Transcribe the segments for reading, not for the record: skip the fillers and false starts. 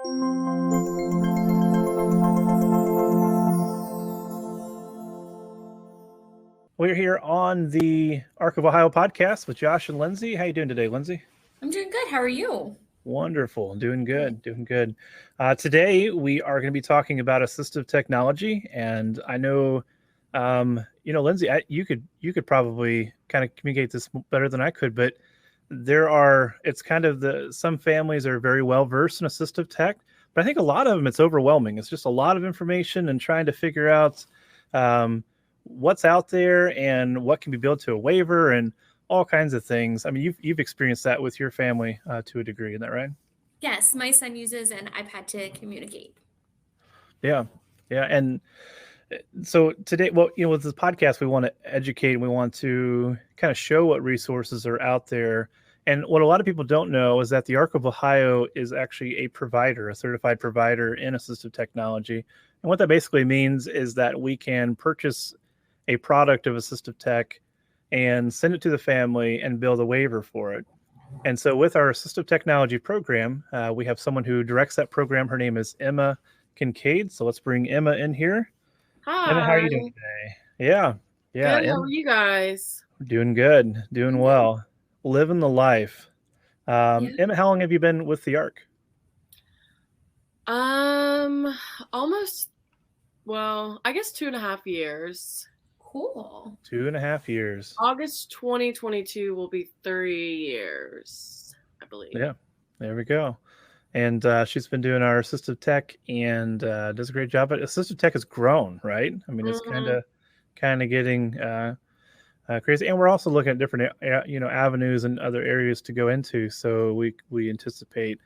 We're here on the Arc of Ohio podcast with Josh and Lindsey. How you doing today, Lindsey? I'm doing good. How are you? Wonderful. Doing good. Doing good. Today, we are going to be talking about assistive technology. And I know, Lindsey, you could probably kind of communicate this better than I could, but it's kind of some families are very well versed in assistive tech, but I think a lot of them, it's overwhelming. It's just a lot of information and trying to figure out, what's out there and what can be built to a waiver and all kinds of things. I mean, you've experienced that with your family to a degree, isn't that right? Yes, my son uses an iPad to communicate. Yeah, yeah. And so today, well, with this podcast, we want to educate and we want to kind of show what resources are out there. And what a lot of people don't know is that the Arc of Ohio is actually a certified provider in assistive technology. And what that basically means is that we can purchase a product of assistive tech and send it to the family and build a waiver for it. And so with our assistive technology program, we have someone who directs that program. Her name is Emma Kincaid. So let's bring Emma in here. Hi. Emma, how are you doing today? Yeah. Good. Emma, How are you guys? doing good. Doing well. Living the life. Yeah. Emma, how long have you been with the ARC? Almost, well, I guess 2.5 years. Cool. 2.5 years. August 2022 will be 3 years, I believe. Yeah, there we go. And she's been doing our assistive tech and does a great job. But assistive tech has grown, right? I mean, it's kind of getting crazy. And we're also looking at different avenues and other areas to go into. So we anticipate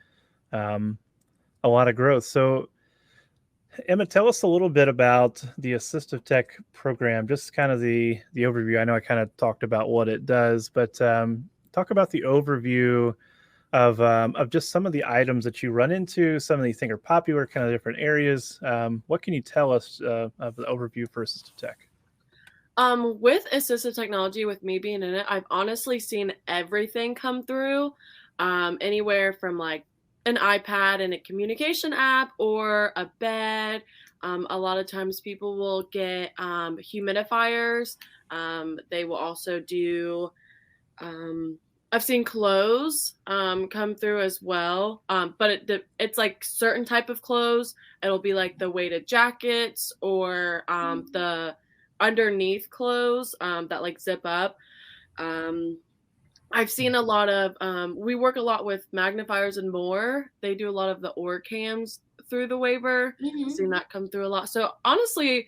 a lot of growth. So Emma, tell us a little bit about the assistive tech program, just kind of the overview. I know I kind of talked about what it does, but talk about the overview of just some of the items that you run into, some that you think are popular, kind of different areas. What can you tell us of the overview for assistive tech? With assistive technology, with me being in it, I've honestly seen everything come through, anywhere from like an iPad and a communication app or a bed. A lot of times people will get humidifiers. They will also do, I've seen clothes come through as well. But it's like certain type of clothes. It'll be like the weighted jackets or the underneath clothes that like zip up. I've seen a lot of, we work a lot with magnifiers and more. They do a lot of the OR cams through the waiver. Mm-hmm. I've seen that come through a lot. So honestly,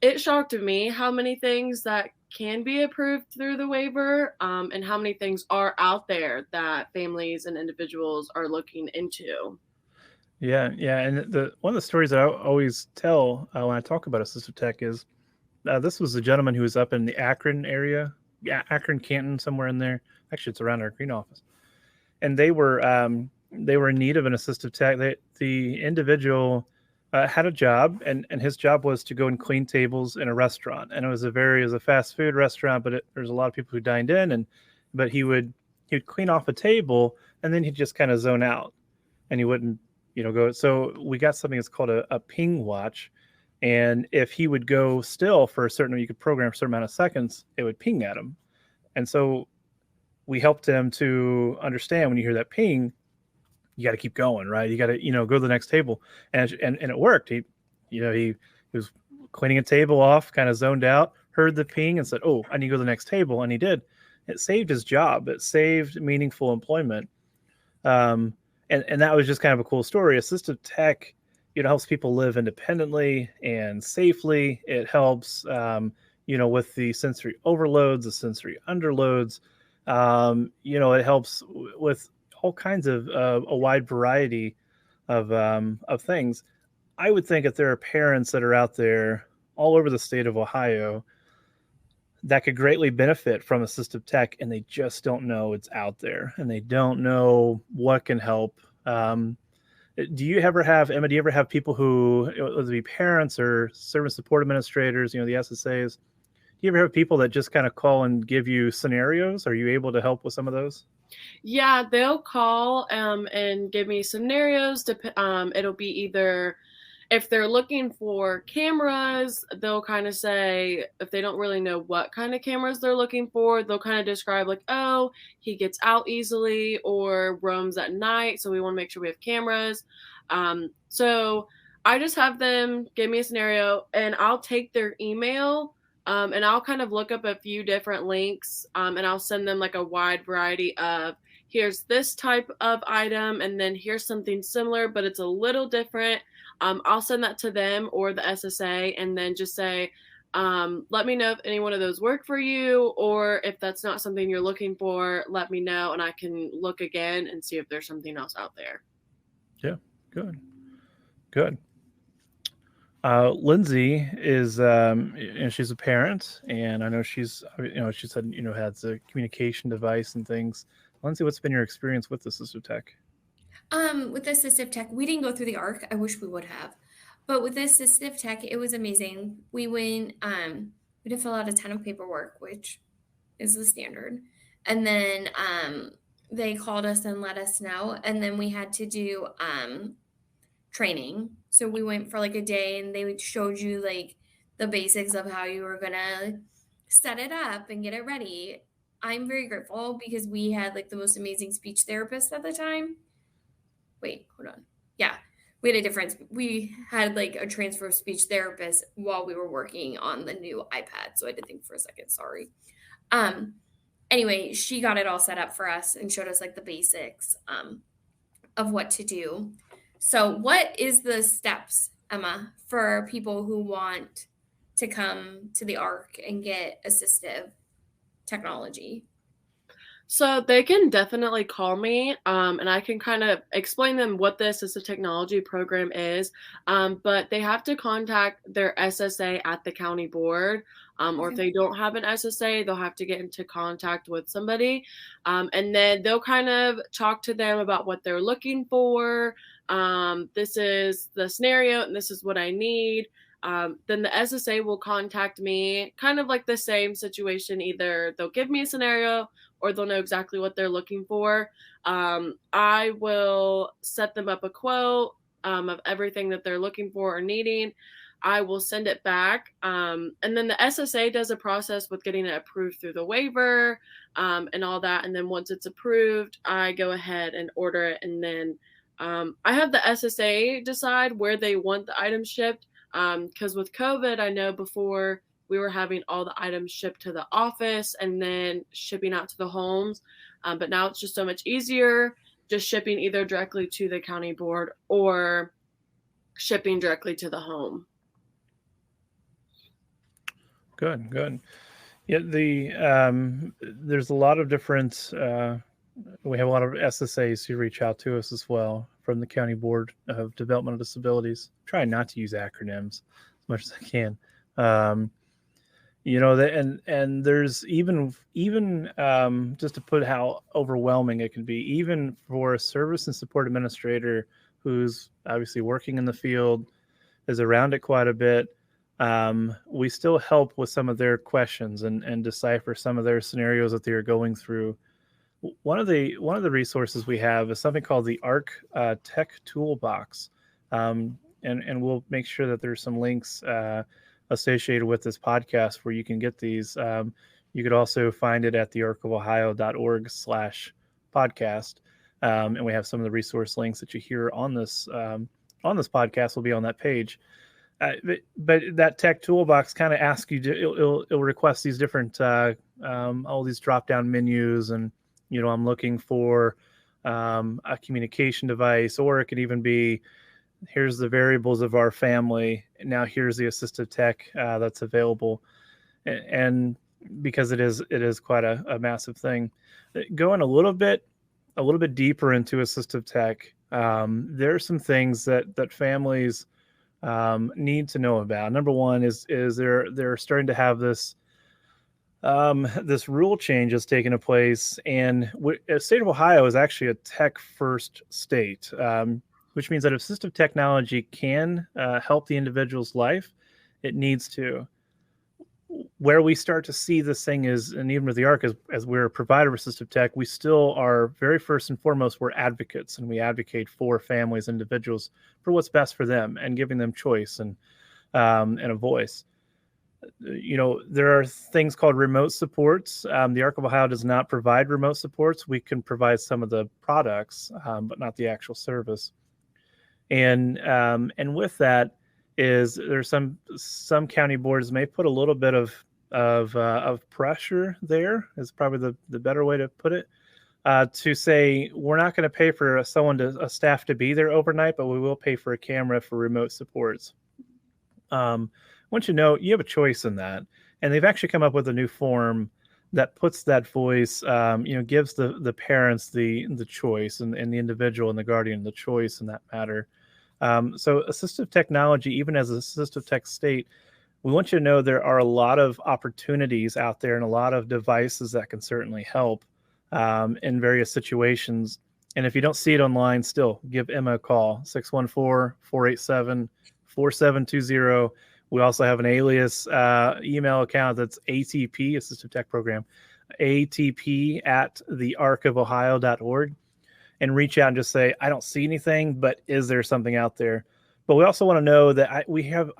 it shocked me how many things that can be approved through the waiver, and how many things are out there that families and individuals are looking into. Yeah. And one of the stories that I always tell when I talk about assistive tech is this was a gentleman who was up in the Akron area. Yeah, Akron, Canton, somewhere in there. Actually, it's around our green office. And they were in need of an assistive tech. The individual had a job, and his job was to go and clean tables in a restaurant. And it was a fast food restaurant, but there's a lot of people who dined in, but he would clean off a table, and then he'd just kind of zone out, and he wouldn't go. So we got something that's called a ping watch. And if he would go still for you could program a certain amount of seconds, it would ping at him. And so we helped him to understand when you hear that ping, you got to keep going, right? You got to, go to the next table. And it worked. He was cleaning a table off, kind of zoned out, heard the ping and said, oh, I need to go to the next table. And he did. It saved his job. It saved meaningful employment. And that was just kind of a cool story. Assistive tech, helps people live independently and safely. It helps, with the sensory overloads, the sensory underloads. It helps with all kinds of a wide variety of things. I would think if there are parents that are out there all over the state of Ohio that could greatly benefit from assistive tech, and they just don't know it's out there, and they don't know what can help. Do you ever have, Emma, people who, whether it be parents or service support administrators, the SSAs, do you ever have people that just kind of call and give you scenarios? Are you able to help with some of those? Yeah, they'll call and give me scenarios. It'll be either if they're looking for cameras, they'll kind of say, if they don't really know what kind of cameras they're looking for, they'll kind of describe like, oh, he gets out easily or roams at night, so we want to make sure we have cameras. So I just have them give me a scenario, and I'll take their email. And I'll kind of look up a few different links, and I'll send them like a wide variety of, here's this type of item, and then here's something similar, but it's a little different. I'll send that to them or the SSA, and then just say, let me know if any one of those work for you, or if that's not something you're looking for, let me know, and I can look again and see if there's something else out there. Yeah, good, good. Lindsay is, she's a parent, and I know she's, she said, has a communication device and things. Lindsay, what's been your experience with Assistive Tech? With Assistive Tech, we didn't go through the ARC. I wish we would have. But with Assistive Tech, it was amazing. We went, we had to fill out a ton of paperwork, which is the standard. And then they called us and let us know. And then we had to do training. So we went for like a day, and they showed you like the basics of how you were gonna set it up and get it ready. I'm very grateful because we had like the most amazing speech therapist at the time. Wait, hold on. Yeah, we had a difference. We had like a transfer of speech therapist while we were working on the new iPad. So I had to think for a second. Sorry. Anyway, she got it all set up for us and showed us like the basics of what to do. So what is the steps, Emma, for people who want to come to the ARC and get assistive technology? So they can definitely call me, and I can kind of explain them what the Assistive Technology program is. But they have to contact their SSA at the county board, or if they don't have an SSA, they'll have to get into contact with somebody, and then they'll kind of talk to them about what they're looking for. This is the scenario, and this is what I need. Then the SSA will contact me, kind of like the same situation. Either they'll give me a scenario, or they'll know exactly what they're looking for. I will set them up a quote of everything that they're looking for or needing. I will send it back. And then the SSA does a process with getting it approved through the waiver and all that. And then once it's approved, I go ahead and order it. And then I have the SSA decide where they want the items shipped. Because with COVID, I know before we were having all the items shipped to the office and then shipping out to the homes. But now it's just so much easier, just shipping either directly to the county board or shipping directly to the home. Good, good. Yeah, there's a lot of different, we have a lot of SSAs who reach out to us as well from the County Board of Developmental Disabilities. Try not to use acronyms as much as I can. And there's even just to put how overwhelming it can be, even for a service and support administrator who's obviously working in the field, is around it quite a bit. We still help with some of their questions and decipher some of their scenarios that they are going through. One of the resources we have is something called the ARC Tech Toolbox, and we'll make sure that there's some links associated with this podcast where you can get these. You could also find it at thearcofohio.org/podcast, and we have some of the resource links that you hear on this podcast will be on that page. But that tech toolbox kind of asks you to, it'll request these different all these drop down menus, and I'm looking for a communication device, or it could even be, here's the variables of our family. Now here's the assistive tech that's available, and because it is quite a massive thing. Going a little bit deeper into assistive tech, there are some things that families need to know about. Number one is they're starting to have this rule change that's taken place, and the state of Ohio is actually a tech first state, which means that if assistive technology can help the individual's life, it needs to. where we start to see this thing is, and even with the ARC, as we're a provider of assistive tech, we still are very first and foremost, we're advocates, and we advocate for families, individuals, for what's best for them and giving them choice and a voice. There are things called remote supports. The ARC of Ohio does not provide remote supports. We can provide some of the products, but not the actual service. And with that is there's some county boards may put a little bit of pressure there, is probably the better way to put it, to say we're not going to pay for a staff to be there overnight, but we will pay for a camera for remote supports. Once you know, you have a choice in that, and they've actually come up with a new form that puts that voice, gives the parents the choice, and the individual and the guardian the choice in that matter. So assistive technology, even as an assistive tech state, we want you to know there are a lot of opportunities out there and a lot of devices that can certainly help in various situations. And if you don't see it online, still give Emma a call, 614-487-4720. We also have an alias email account that's ATP, Assistive Tech Program, ATP at thearcofohio.org, and reach out and just say, I don't see anything, but is there something out there? But we also want to know that I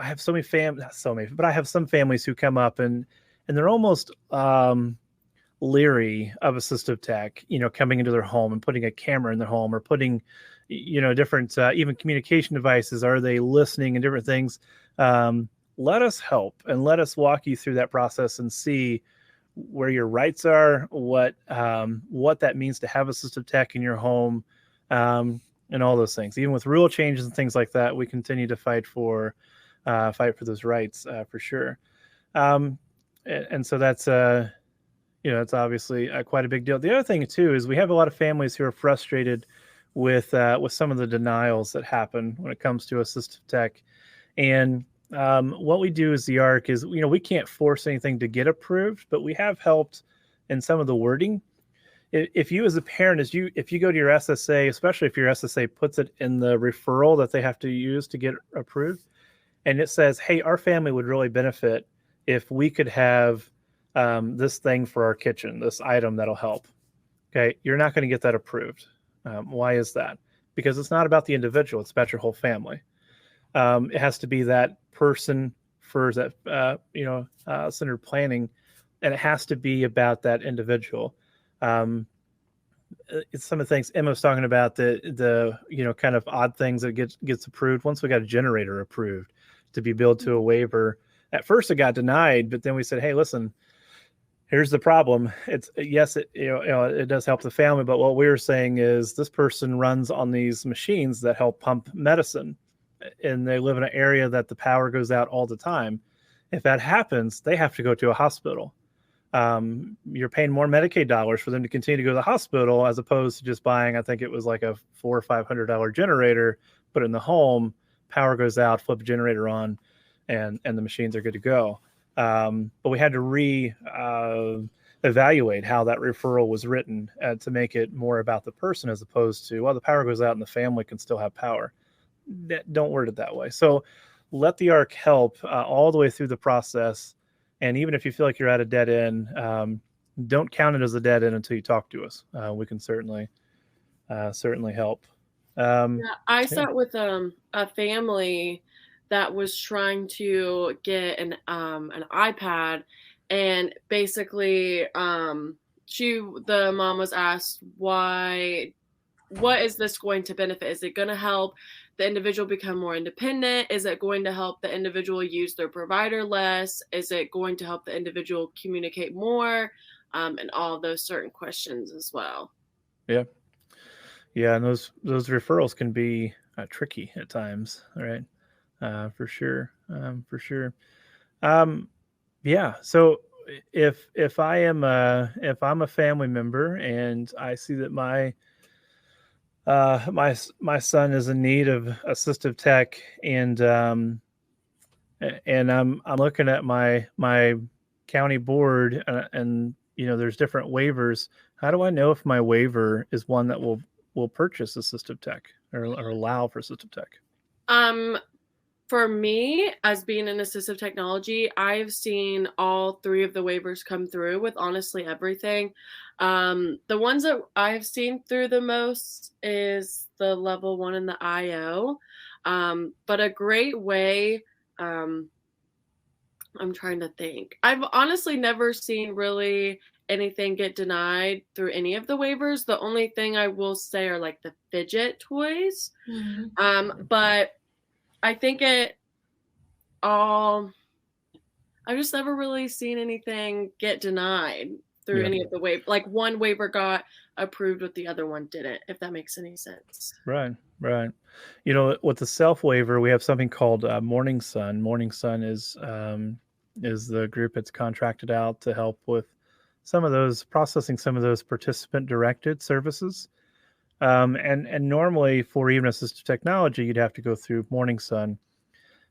have so many families, not so many, but I have some families who come up and they're almost leery of assistive tech, coming into their home and putting a camera in their home, or putting, different, even communication devices. Are they listening and different things? Let us help and let us walk you through that process and see where your rights are, what that means to have assistive tech in your home, and all those things. Even with rule changes and things like that, we continue to fight for those rights for sure. And so that's it's obviously quite a big deal. The other thing too is we have a lot of families who are frustrated with some of the denials that happen when it comes to assistive tech. And what we do as the ARC is, we can't force anything to get approved, but we have helped in some of the wording. If you as a parent, if you go to your SSA, especially if your SSA puts it in the referral that they have to use to get approved, and it says, hey, our family would really benefit if we could have this thing for our kitchen, this item that'll help. Okay, you're not going to get that approved. Why is that? Because it's not about the individual, it's about your whole family. It has to be that person for that, centered planning, and it has to be about that individual. It's some of the things Emma was talking about, the kind of odd things that gets approved. Once we got a generator approved to be billed to a waiver, at first it got denied, but then we said, hey, listen, here's the problem. It's yes, it does help the family, but what we were saying is this person runs on these machines that help pump medicine, and they live in an area that the power goes out all the time. If that happens, they have to go to a hospital. You're paying more Medicaid dollars for them to continue to go to the hospital, as opposed to just buying, I think it was like a $400 or $500 generator, put it in the home, power goes out, flip a generator on, and the machines are good to go. But we had to evaluate how that referral was written to make it more about the person, as opposed to, well, the power goes out and the family can still have power. Don't word it that way. So let the ARC help all the way through the process. And even if you feel like you're at a dead end, don't count it as a dead end until you talk to us. We can certainly help. I sat with a family that was trying to get an iPad, and basically the mom was asked, what is this going to benefit? Is it going to help the individual become more independent? Is it going to help the individual use their provider less? Is it going to help the individual communicate more? And all of those certain questions as well. Yeah. And those referrals can be tricky at times, right? For sure. Yeah. So if I'm a family member and I see that my son is in need of assistive tech, and I'm looking at my county board, and there's different waivers. How do I know if my waiver is one that will purchase assistive tech or allow for assistive tech? For me, as being in assistive technology, I've seen all 3 of the waivers come through with honestly everything. The ones that I've seen through the most is the level 1 and the IO. But a great way, um, I'm trying to think. I've honestly never seen really anything get denied through any of the waivers. The only thing I will say are like the fidget toys. Mhm. But I think it all I've just never really seen anything get denied through Yeah. any of the like one waiver got approved with the other one didn't, if that makes any sense. Right, right. You know, with the self waiver, we have something called Morning Sun. Morning Sun is the group that's contracted out to help with some of those processing some of those participant directed services. And normally for even assistive technology, you'd have to go through Morning Sun.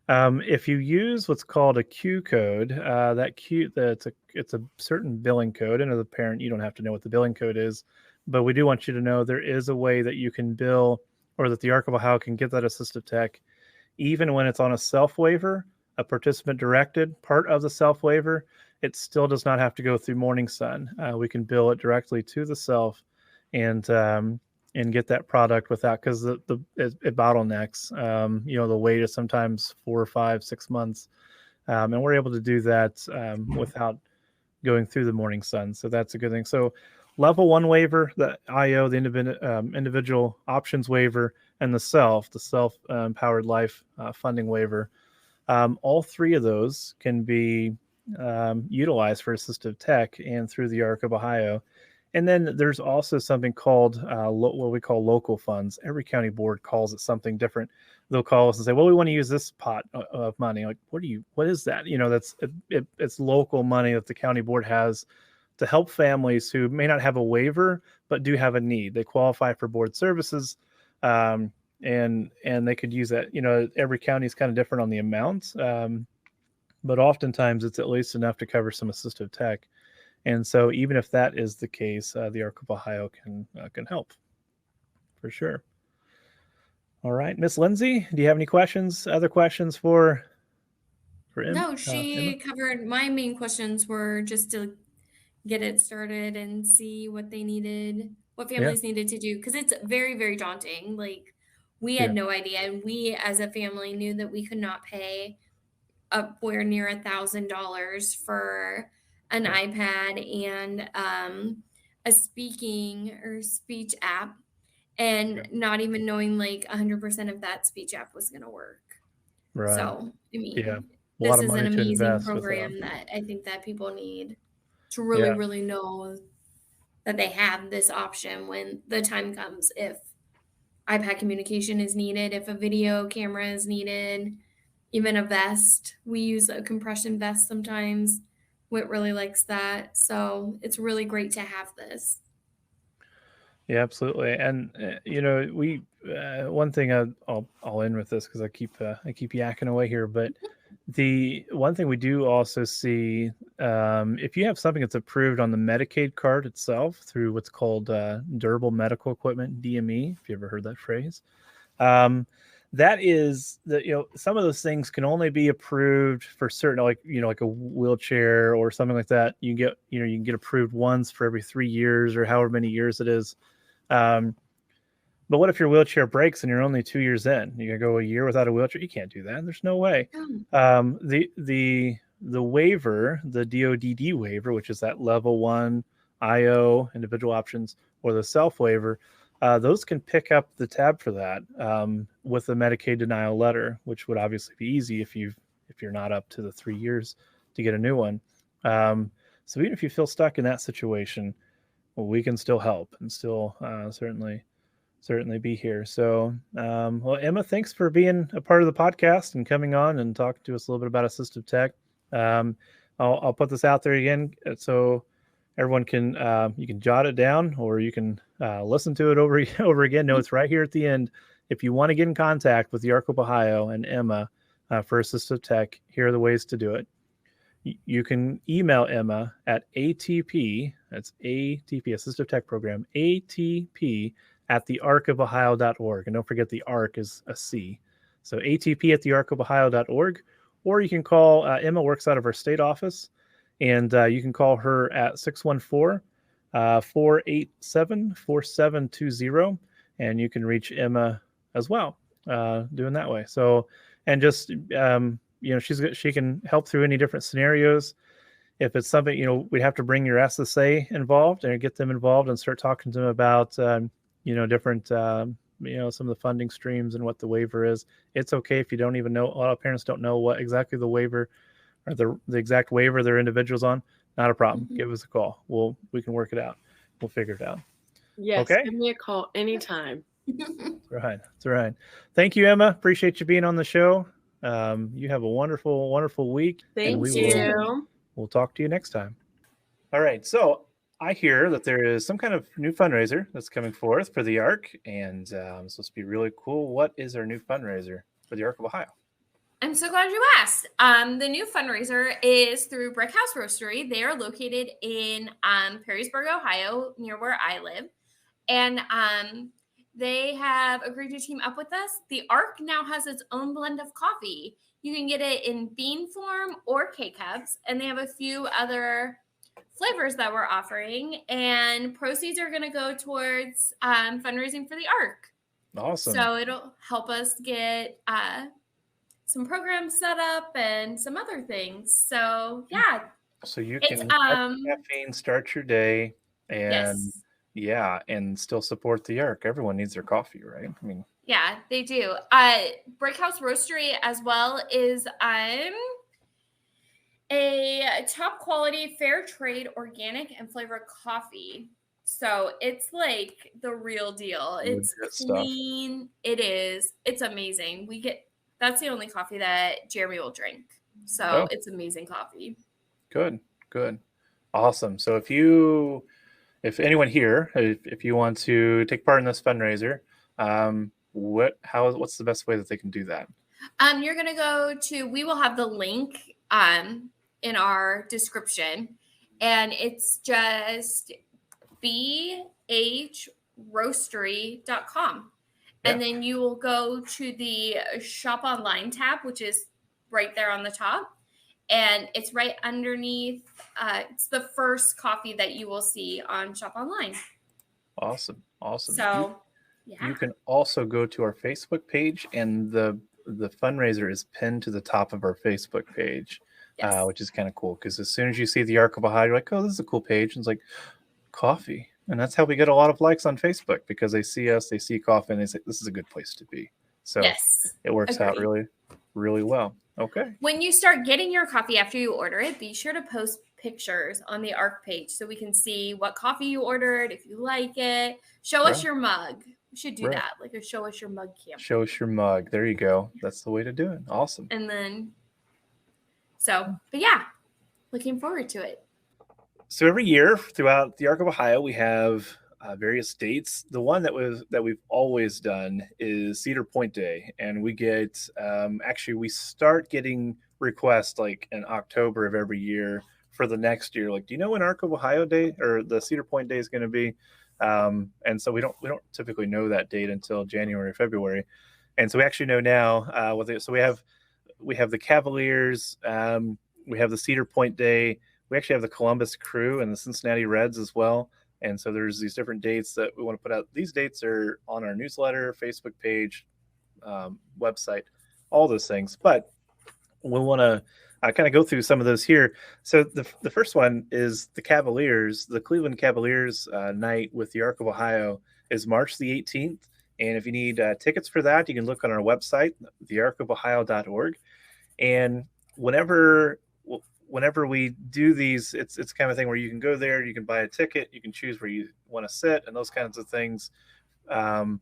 If you use what's called a Q code, it's a certain billing code. And as a parent, you don't have to know what the billing code is, but we do want you to know there is a way that you can bill, or that the Arc of Ohio can get that assistive tech, even when it's on a self waiver, a participant directed part of the self waiver. It still does not have to go through Morning Sun. We can bill it directly to the self, and get that product without, because it bottlenecks. You know, the wait is sometimes 4 or 5, 6 months, and we're able to do that without going through the Morning Sun. So that's a good thing. So level 1 waiver, the IO, the individual options waiver, and the self empowered life funding waiver. All 3 of those can be utilized for assistive tech and through the Arc of Ohio. And then there's also something called what we call local funds. Every county board calls it something different. They'll call us and say, "Well, we want to use this pot of money." Like, what is that? You know, it's local money that the county board has to help families who may not have a waiver but do have a need. They qualify for board services, and they could use that. You know, every county is kind of different on the amounts, but oftentimes it's at least enough to cover some assistive tech. And so, even if that is the case, the Arc of Ohio can help for sure. All right, Miss Lindsay, do you have any questions? Other questions for No, Emma? she covered my main questions were just to get it started and see what they needed, what Yeah, families needed to do, because it's very, very daunting. Like, we had yeah, no idea, and we as a family knew that we could not pay upward near $1,000 for an yeah, iPad and a speaking or speech app, yeah. and not even knowing like 100% of that speech app was going to work. Right. So, I Yeah, mean, a lot this of is an money to amazing invest with that. program that I think that people need to really, Yeah, really know that they have this option when the time comes, if iPad communication is needed, if a video camera is needed, even a vest. We use a compression vest sometimes. Whit really likes that. So it's really great to have this. yeah, absolutely. And you know, we one thing I'll end with this because I keep yakking away here, but the one thing we do also see, if you have something that's approved on the Medicaid card itself through what's called durable medical equipment, DME, if you ever heard that phrase, um, that is that, you know, some of those things can only be approved for certain, like, you know, like a wheelchair or something like that. You can get approved once for every 3 years or however many years it is. Um, but what if your wheelchair breaks and you're only 2 years in? You gonna go a year without a wheelchair? You can't do that. There's no way. Oh, The waiver, the DODD waiver, which is that level 1 IO individual options, or the self waiver, those can pick up the tab for that with the Medicaid denial letter, which would obviously be easy if you're not up to the 3 years to get a new one. So even if you feel stuck in that situation, well, we can still help and still certainly be here. So, well, Emma, thanks for being a part of the podcast and coming on and talking to us a little bit about assistive tech. Um, I'll put this out there again so everyone can you can jot it down, or you can listen to it over again. No, it's right here at the end. If you want to get in contact with the Arc of Ohio and Emma for assistive tech, here are the ways to do it. You can email Emma at ATP, that's ATP, Assistive Tech Program, ATP at thearcofohio.org. And don't forget the ARC is a C. So atp@thearcofohio.org, or you can call Emma works out of our state office, and you can call her at 614 487 4720, and you can reach Emma as well doing that way. So, and just, she can help through any different scenarios. If it's something, we'd have to bring your SSA involved and get them involved and start talking to them about, different, some of the funding streams and what the waiver is. It's okay if you don't even know. A lot of parents don't know what exactly the waiver or the exact waiver their individual's on. Not a problem. Mm-hmm. Give us a call. We can work it out. We'll figure it out. Yes, okay? Give me a call anytime. That's right. Thank you, Emma. Appreciate you being on the show. You have a wonderful, wonderful week. Thank you. We'll talk to you next time. All right. So I hear that there is some kind of new fundraiser that's coming forth for the ARC, and it's supposed to be really cool. What is our new fundraiser for the ARC of Ohio? I'm so glad you asked. The new fundraiser is through Brick House Roastery. They are located in Perrysburg, Ohio, near where I live. And they have agreed to team up with us. The ARC now has its own blend of coffee. You can get it in bean form or K-Cups, and they have a few other flavors that we're offering. And proceeds are going to go towards fundraising for the ARC. Awesome. So it'll help us get some programs set up and some other things. So yeah. So you can have caffeine, start your day, and and still support the ARC. Everyone needs their coffee, right? I mean, yeah, they do. Brick House Roastery as well is a top quality, fair trade, organic, and flavored coffee. So it's like the real deal. It's clean. Stuff. It is. It's amazing. That's the only coffee that Jeremy will drink. So it's amazing coffee. Good. Awesome. So if anyone here, if you want to take part in this fundraiser, what's the best way that they can do that? You're going to go to, we will have the link in our description, and it's just bhroastery.com. And then you will go to the Shop Online tab, which is right there on the top. And it's right underneath. It's the first coffee that you will see on Shop Online. Awesome. So, you can also go to our Facebook page, and the fundraiser is pinned to the top of our Facebook page, which is kind of cool. Because as soon as you see the ARC of Ohio, you're like, oh, this is a cool page. And it's like, coffee. And that's how we get a lot of likes on Facebook, because they see us, they see coffee, and they say, this is a good place to be. So it works out really, really well. Okay. When you start getting your coffee after you order it, be sure to post pictures on the ARC page so we can see what coffee you ordered, if you like it. Show us your mug. We should do that, like a show us your mug camp. Show us your mug. There you go. That's the way to do it. Awesome. And then, but yeah, looking forward to it. So every year throughout the ARC of Ohio, we have various dates. The one that we've always done is Cedar Point Day, and we get we start getting requests like in October of every year for the next year. Like, do you know when ARC of Ohio Day or the Cedar Point Day is going to be? And so we don't typically know that date until January or February, and so we actually know now. So we have the Cavaliers, we have the Cedar Point Day. We actually have the Columbus Crew and the Cincinnati Reds as well. And so there's these different dates that we want to put out. These dates are on our newsletter, Facebook page, website, all those things. But we want to kind of go through some of those here. So the first one is the Cavaliers. The Cleveland Cavaliers night with the ARC of Ohio is March the 18th. And if you need tickets for that, you can look on our website, thearcofohio.org. And whenever we do these, it's kind of a thing where you can go there, you can buy a ticket, you can choose where you want to sit and those kinds of things. And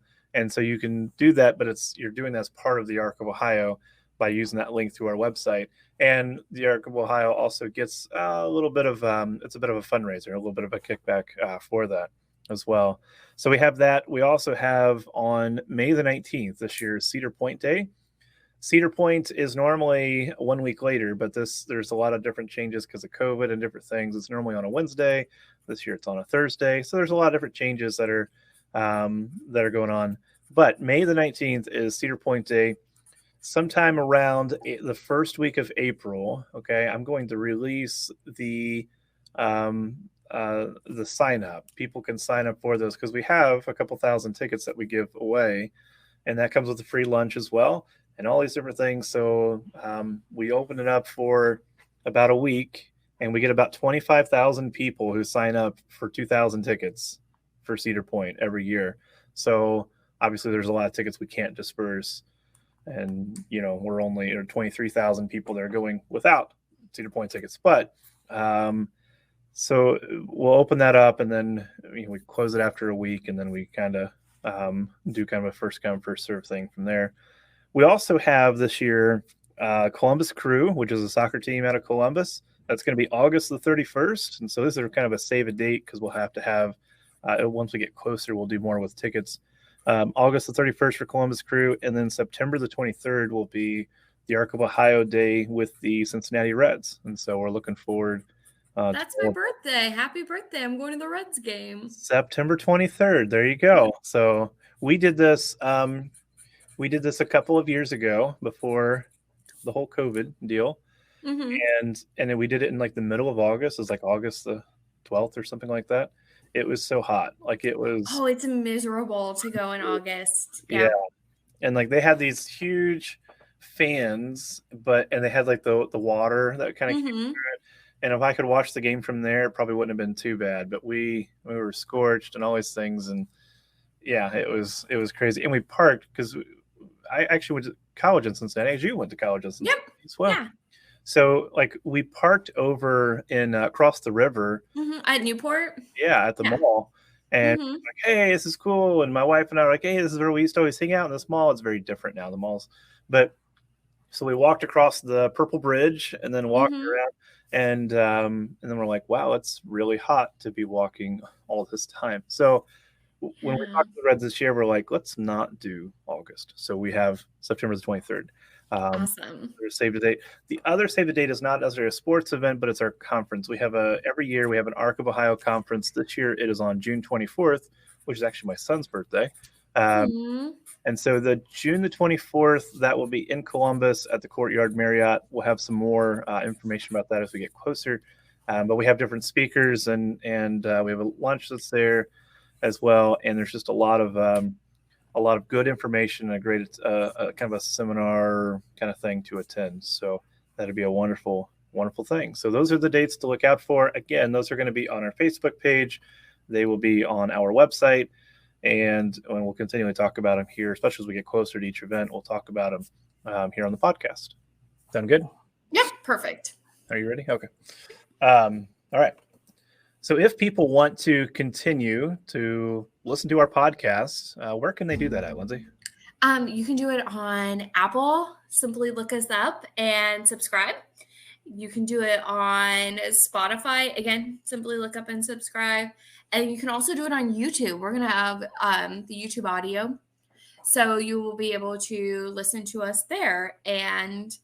so you can do that, but you're doing that as part of the ARC of Ohio by using that link through our website. And the ARC of Ohio also gets a little bit of, it's a bit of a fundraiser, a little bit of a kickback for that as well. So we have that. We also have on May the 19th, this year's Cedar Point Day. Cedar Point is normally 1 week later, but there's a lot of different changes because of COVID and different things. It's normally on a Wednesday. This year it's on a Thursday. So there's a lot of different changes that are going on. But May the 19th is Cedar Point Day. sometime around the first week of April, okay, I'm going to release the sign up. People can sign up for those because we have a couple thousand tickets that we give away, and that comes with a free lunch as well, and all these different things. So we open it up for about a week, and we get about 25,000 people who sign up for 2,000 tickets for Cedar Point every year. So obviously, there's a lot of tickets we can't disperse, and we're only 23,000 people that are going without Cedar Point tickets. But so we'll open that up, and then we close it after a week, and then we kind of do kind of a first come first serve thing from there. We also have this year Columbus Crew, which is a soccer team out of Columbus. That's going to be August the 31st, and so this is kind of a save a date because we'll have to have once we get closer, we'll do more with tickets. August the 31st for Columbus Crew, and then September the 23rd will be the Arc of Ohio Day with the Cincinnati Reds, and so we're looking forward. That's my birthday. Happy birthday. I'm going to the Reds game. September 23rd. There you go. So we did this a couple of years ago before the whole COVID deal. Mm-hmm. And then we did it in like the middle of August. It was like August the 12th or something like that. It was so hot. Like it was. Oh, it's miserable to go in August. Yeah. And like they had these huge fans, and they had like the water that kind of came through it. And if I could watch the game from there, it probably wouldn't have been too bad. But we were scorched and all these things, and yeah, it was crazy. And we parked because I actually went to college in Cincinnati. As you went to college in Cincinnati as well. Yeah. So like we parked over in across the river at Newport. Yeah, at the mall. And like, hey, this is cool. And my wife and I were like, hey, this is where we used to always hang out in this mall. It's very different now, the malls. But so we walked across the Purple Bridge and then walked around. And then we're like, wow, it's really hot to be walking all this time. So when we talked to the Reds this year, we're like, let's not do August. So we have September the 23rd. Awesome. Save the date. The other save the date is not necessarily a sports event, but it's our conference. We have every year we have an Arc of Ohio conference. This year it is on June 24th, which is actually my son's birthday. And so the June the 24th, that will be in Columbus at the Courtyard Marriott. We'll have some more information about that as we get closer. But we have different speakers and we have a lunch that's there as well. And there's just a lot of good information, a great kind of a seminar kind of thing to attend. So that'd be a wonderful, wonderful thing. So those are the dates to look out for. Again, those are going to be on our Facebook page. They will be on our website. And we'll continually talk about them here, especially as we get closer to each event. We'll talk about them here on the podcast. Sound good? Yep, perfect. Are you ready? Okay. All right. So if people want to continue to listen to our podcast, where can they do that at, Lindsay? You can do it on Apple. Simply look us up and subscribe. You can do it on Spotify. Again, simply look up and subscribe. And you can also do it on YouTube. We're going to have the YouTube audio. So you will be able to listen to us there and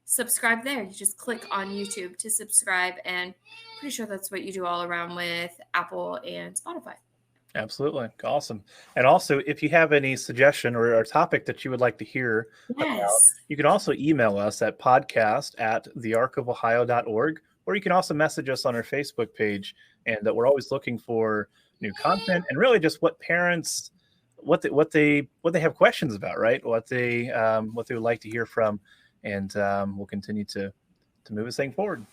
subscribe there. You just click on YouTube to subscribe. And pretty sure that's what you do all around with Apple and Spotify. Absolutely. Awesome. And also, if you have any suggestion or a topic that you would like to hear about, you can also email us at podcast@thearcofohio.org, or you can also message us on our Facebook page. And that we're always looking for new content and really just what parents, what they have questions about, right? What they would like to hear from, and we'll continue to move this thing forward.